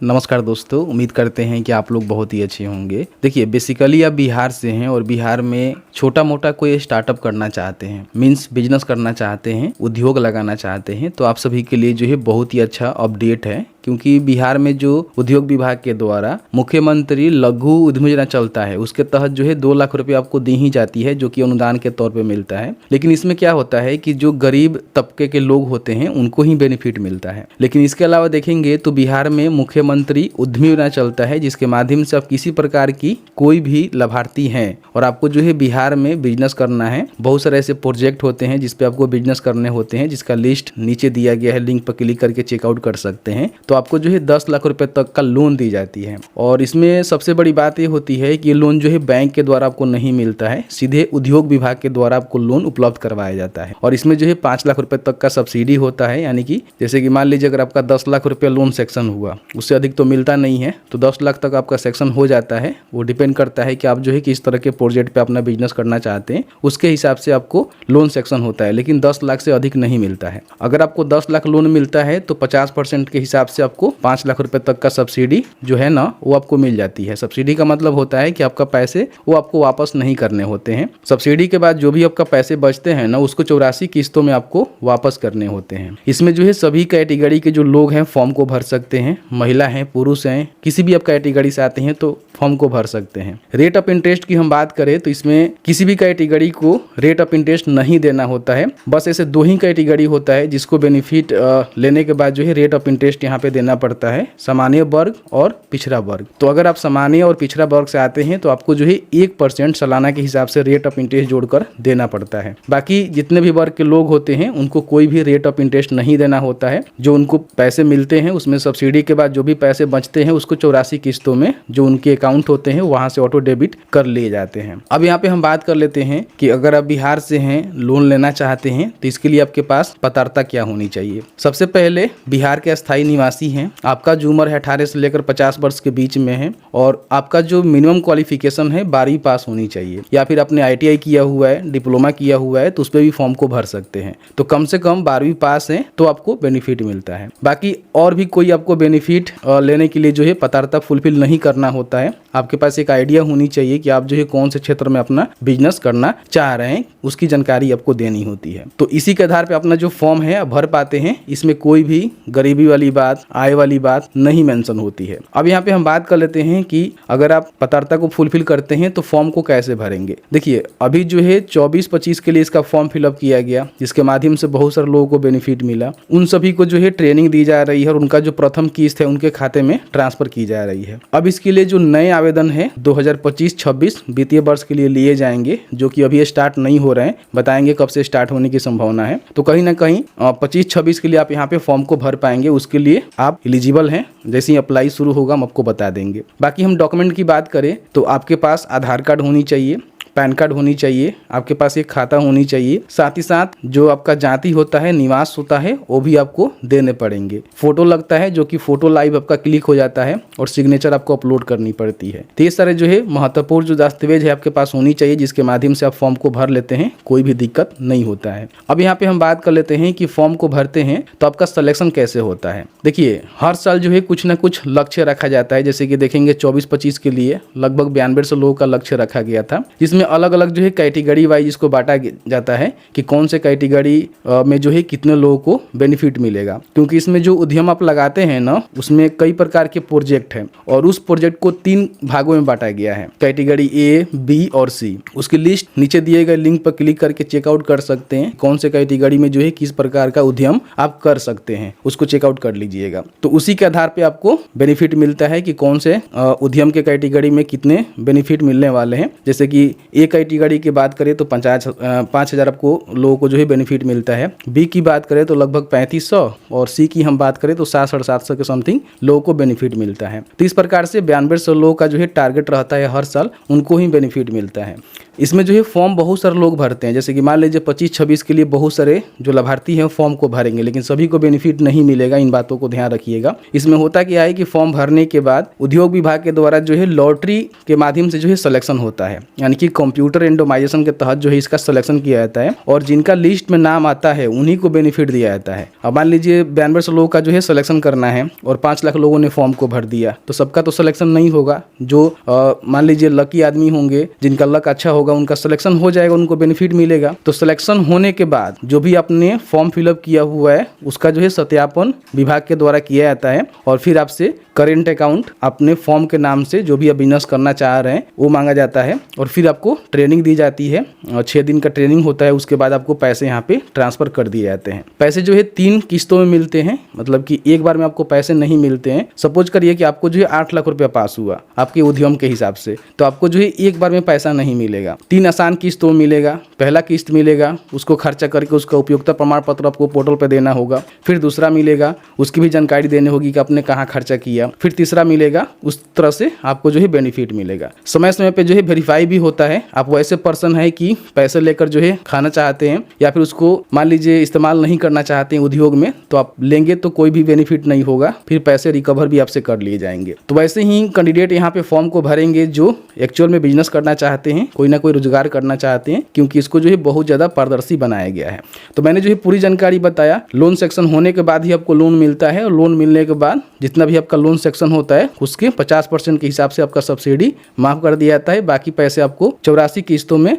नमस्कार दोस्तों, उम्मीद करते हैं कि आप लोग बहुत ही अच्छे होंगे। देखिए, बेसिकली आप बिहार से हैं और बिहार में छोटा मोटा कोई स्टार्टअप करना चाहते हैं, मीन्स बिजनेस करना चाहते हैं, उद्योग लगाना चाहते हैं, तो आप सभी के लिए जो है बहुत ही अच्छा अपडेट है। क्योंकि बिहार में जो उद्योग विभाग के द्वारा मुख्यमंत्री लघु उद्यम योजना चलता है, उसके तहत जो है 2 लाख रुपए आपको दी ही जाती है, जो कि अनुदान के तौर पे मिलता है। लेकिन इसमें क्या होता है कि जो गरीब तबके के लोग होते हैं उनको ही बेनिफिट मिलता है। लेकिन इसके अलावा देखेंगे तो बिहार में मुख्यमंत्री उद्यमी योजना चलता है, जिसके माध्यम से आप किसी प्रकार की कोई भी लाभार्थी हैं और आपको जो है बिहार में बिजनेस करना है। बहुत सारे ऐसे प्रोजेक्ट होते हैं जिसपे आपको बिजनेस करने होते हैं, जिसका लिस्ट नीचे दिया गया है, लिंक पर क्लिक करके चेकआउट कर सकते हैं। तो आपको जो है 10 लाख रुपए तक का लोन दी जाती है। और इसमें सबसे बड़ी बात ये होती है कि ये लोन जो है बैंक के द्वारा आपको नहीं मिलता है, सीधे उद्योग विभाग के द्वारा आपको लोन उपलब्ध करवाया जाता है। और इसमें जो है 5 लाख रुपए तक का सब्सिडी होता है, यानी कि जैसे कि मान लीजिए अगर आपका 10 लाख रुपए लोन सेक्शन हुआ, उससे अधिक तो मिलता नहीं है, तो 10 लाख तक आपका सेक्शन हो जाता है। वो डिपेंड करता है कि आप जो है किस तरह के प्रोजेक्ट पे अपना बिजनेस करना चाहते हैं, उसके हिसाब से आपको लोन सेक्शन होता है। लेकिन 10 लाख से अधिक नहीं मिलता है। अगर आपको 10 लाख लोन मिलता है तो 50% के हिसाब से आपको 5 लाख रुपए तक का सब्सिडी जो है ना वो आपको मिल जाती है। सब्सिडी का मतलब होता है कि आपका पैसे वो आपको वापस नहीं करने होते हैं। सब्सिडी के बाद जो भी आपका पैसे बचते हैं ना, उसको 84 किस्तों में आपको वापस करने होते हैं। इसमें जो है सभी कैटेगरी के जो लोग हैं फॉर्म को भर सकते हैं, महिला हैं, पुरुष हैं, किसी भी आप कैटेगरी से आते हैं तो फॉर्म को भर सकते हैं। रेट ऑफ इंटरेस्ट की हम बात करें तो इसमें किसी भी कैटेगरी को रेट ऑफ इंटरेस्ट नहीं देना होता है। बस ऐसे 2 ही कैटेगरी होता है जिसको बेनिफिट लेने के बाद जो है रेट ऑफ इंटरेस्ट यहाँ पे देना पड़ता है, सामान्य वर्ग और पिछड़ा वर्ग। तो अगर आप सामान्य और पिछड़ा वर्ग से आते हैं तो आपको जो है 1% सालाना के हिसाब से रेट ऑफ इंटरेस्ट जोड़कर देना पड़ता है। बाकी जितने भी वर्ग के लोग होते हैं उनको कोई भी रेट ऑफ इंटरेस्ट नहीं देना होता है। जो उनको पैसे मिलते हैं उसमें सब्सिडी के बाद जो भी पैसे बचते हैं उसको 84 किस्तों में जो उनके अकाउंट होते हैं वहां से ऑटो डेबिट कर लिए जाते हैं। अब यहाँ पे हम बात कर लेते हैं कि अगर आप बिहार से हैं, लोन लेना चाहते हैं, तो इसके लिए आपके पास पात्रता क्या होनी चाहिए। सबसे पहले बिहार के अस्थायी निवासी हैं, आपका जो उम्र है 18 से लेकर 50 वर्ष के बीच में है और आपका जो मिनिमम क्वालिफिकेशन है 12वीं पास होनी चाहिए, या फिर आपने ITI किया हुआ है, डिप्लोमा किया हुआ है तो उस पर भी फॉर्म को भर सकते हैं। तो कम से कम 12वीं पास है तो आपको बेनिफिट मिलता है। बाकी और भी कोई आपको बेनिफिट लेने के लिए जो है पात्रता फुलफिल नहीं करना होता है। आपके पास एक आइडिया होनी चाहिए कि आप जो है कौन से क्षेत्र में अपना बिजनेस करना चाह रहे हैं, उसकी जानकारी आपको देनी होती है। तो इसी के आधार पे अपना जो फॉर्म है भर पाते हैं। इसमें कोई भी गरीबी वाली बात, आय वाली बात नहीं मेंशन होती है। अब यहाँ पे हम बात कर लेते हैं कि अगर आप पात्रता को फुलफिल करते हैं तो फॉर्म को कैसे भरेंगे। देखिए, अभी जो है 24-25 के लिए इसका फॉर्म फिलअप किया गया, जिसके माध्यम से बहुत सारे लोगों को बेनिफिट मिला। उन सभी को जो है ट्रेनिंग दी जा रही है और उनका जो प्रथम किस्त है उनके खाते में ट्रांसफर की जा रही है। अब इसके लिए जो नए आवेदन है 2025-26 वित्तीय वर्ष के लिए लिए जाएंगे, जो कि अभी स्टार्ट नहीं हो रहे हैं, बताएंगे कब से स्टार्ट होने की संभावना है। तो कहीं ना कहीं 25-26 के लिए आप यहाँ पे फॉर्म को भर पाएंगे, उसके लिए आप एलिजिबल हैं। जैसे ही अप्लाई शुरू होगा हम आपको बता देंगे। बाकी हम डॉक्यूमेंट की बात करें तो आपके पास आधार कार्ड होनी चाहिए, पैन कार्ड होनी चाहिए, आपके पास एक खाता होनी चाहिए, साथ ही साथ जो आपका जाति होता है, निवास होता है, वो भी आपको देने पड़ेंगे। फोटो लगता है जो कि फोटो लाइव आपका क्लिक हो जाता है और सिग्नेचर आपको अपलोड करनी पड़ती है। तो ये सारे जो है महत्वपूर्ण जो दस्तावेज है आपके पास होनी चाहिए, जिसके माध्यम से आप फॉर्म को भर लेते हैं, कोई भी दिक्कत नहीं होता है। अब यहाँ पे हम बात कर लेते हैं कि फॉर्म को भरते हैं तो आपका सिलेक्शन कैसे होता है। देखिए, हर साल जो है कुछ ना कुछ लक्ष्य रखा जाता है। जैसे कि देखेंगे 24-25 के लिए लगभग 9200 लोगों का लक्ष्य रखा गया था, जिसमें अलग अलग जो है कैटेगरी वाइज इसको बांटा जाता है कि कौन से कैटेगरी में जो है कितने लोगों को बेनिफिट मिलेगा। क्योंकि इसमें जो उद्यम आप लगाते हैं ना, उसमें कई प्रकार के प्रोजेक्ट हैं और उस प्रोजेक्ट को 3 भागों में बांटा गया है, कैटेगरी A, B और C। उसकी लिस्ट नीचे दिए गए लिंक पर क्लिक करके चेकआउट कर सकते हैं, कौन से कैटेगरी में जो है किस प्रकार का उद्यम आप कर सकते हैं, उसको चेकआउट कर लीजिएगा। तो उसी के आधार पर आपको बेनिफिट मिलता है कि कौन से उद्यम के कैटेगरी में कितने बेनिफिट मिलने वाले हैं। जैसे कि A कैटेगरी की बात करें तो 5,000 आपको लोगों को जो है बेनिफिट मिलता है। बी की बात करें तो लगभग 3500 और सी की हम बात करें तो 700-750 के समथिंग लोगों को बेनिफिट मिलता है। तो इस प्रकार से 9200 लोगों का जो है टारगेट रहता है, हर साल उनको ही बेनिफिट मिलता है। इसमें जो है फॉर्म बहुत सारे लोग भरते हैं। जैसे कि मान लीजिए 25-26 के लिए बहुत सारे जो लाभार्थी हैं फॉर्म को भरेंगे, लेकिन सभी को बेनिफिट नहीं मिलेगा। इन बातों को ध्यान रखिएगा। इसमें होता क्या है कि फॉर्म भरने के बाद उद्योग विभाग के द्वारा जो है लॉटरी के माध्यम से जो है सिलेक्शन होता है, यानी कि कंप्यूटर रेंडमाइजेशन के तहत जो है इसका सिलेक्शन किया जाता है और जिनका लिस्ट में नाम आता है उन्हीं को बेनिफिट दिया जाता है। अब मान लीजिए 92 लोगों का जो है सिलेक्शन करना है और 5 लाख लोगों ने फॉर्म को भर दिया, तो सबका तो सिलेक्शन नहीं होगा। जो मान लीजिए लकी आदमी होंगे, जिनका लक अच्छा होगा, उनका सिलेक्शन हो जाएगा, उनको बेनिफिट मिलेगा। तो सिलेक्शन होने के बाद जो भी आपने फॉर्म फिलअप किया हुआ है उसका जो है सत्यापन विभाग के द्वारा किया जाता है और फिर आपसे करेंट अकाउंट अपने फॉर्म के नाम से जो भी आप बिजनेस करना चाह रहे हैं वो मांगा जाता है और फिर आपको ट्रेनिंग दी जाती है और 6 दिन का ट्रेनिंग होता है। उसके बाद आपको पैसे यहाँ पे ट्रांसफर कर दिए जाते हैं। पैसे जो है 3 किस्तों में मिलते हैं, मतलब कि एक बार में आपको पैसे नहीं मिलते हैं। सपोज करिए कि आपको जो है 8 लाख रुपया पास हुआ आपके उद्यम के हिसाब से, तो आपको जो है एक बार में पैसा नहीं मिलेगा। 3 आसान किस्तों में मिलेगा। पहला किस्त मिलेगा, उसको खर्चा करके उसका उपयोगिता प्रमाण पत्र आपको पोर्टल पर देना होगा। फिर दूसरा मिलेगा, उसकी भी जानकारी देनी होगी कि आपने कहाँ खर्चा किया। फिर तीसरा मिलेगा, उस तरह से आपको जो है बेनिफिट मिलेगा। समय समय पे जो है वेरीफाई भी होता है। आप वैसे पर्सन है कि पैसे लेकर जो है खाना चाहते हैं या फिर उसको मान लीजिए इस्तेमाल नहीं करना चाहते हैं उद्योग में, तो आप लेंगे तो कोई भी बेनिफिट नहीं होगा, फिर पैसे रिकवर भी आपसे कर लिए जाएंगे। तो वैसे ही कैंडिडेट यहाँ पे फॉर्म को भरेंगे जो एक्चुअल में बिजनेस करना चाहते हैं, कोई ना कोई रोजगार करना चाहते हैं, क्योंकि इसको जो है बहुत ज़्यादा पारदर्शी बनाया गया है। तो मैंने जो है पूरी जानकारी बताया। लोन सेक्शन होने के बाद ही आपको लोन मिलता है और लोन मिलने के बाद जितना भी आपका लोन सेक्शन होता है उसके 50% के हिसाब से आपका सब्सिडी माफ कर दिया जाता है। बाकी पैसे आपको 84 किस्तों में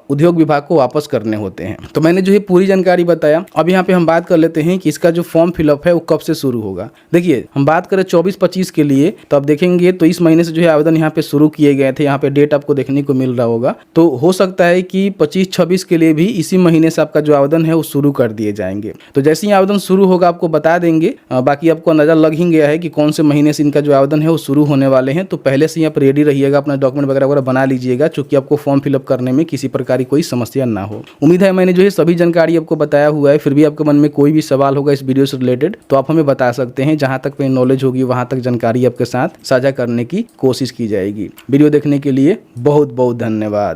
उद्योग विभाग को वापस करने होते हैं। तो मैंने जो है पूरी जानकारी बताया। अब यहाँ पे हम बात कर लेते हैं कि इसका जो फॉर्म फिलअप है वो कब से शुरू होगा। देखिए, हम बात करें 24-25 के लिए, तो आप देखेंगे तो इस महीने से जो है आवेदन यहाँ पे शुरू किए गए थे। यहाँ पे डेट आपको देखने को मिल रहा होगा। तो हो सकता है कि 25-26 के लिए भी इसी महीने से आपका जो आवेदन है वो शुरू कर दिए जाएंगे। तो जैसे ही आवेदन शुरू होगा आपको बता देंगे। बाकी आपको अंदाजा लग ही गया है कि कौन से महीने से इनका जो आवेदन है वो शुरू होने वाले हैं। तो पहले से ही आप रेडी रहिएगा, अपना डॉक्यूमेंट वगैरह बना लीजिएगा, चूंकि आपको फॉर्म फिलअप करने में किसी प्रकार की कोई समस्या ना हो। उम्मीद है मैंने जो है सभी जानकारी आपको बताया हुआ है। फिर भी आपके मन में कोई भी सवाल होगा इस वीडियो से रिलेटेड तो आप हमें बता सकते हैं। जहां तक मेरी नॉलेज होगी वहां तक जानकारी आपके साथ साझा करने की कोशिश की जाएगी। वीडियो देखने के लिए बहुत बहुत धन्यवाद।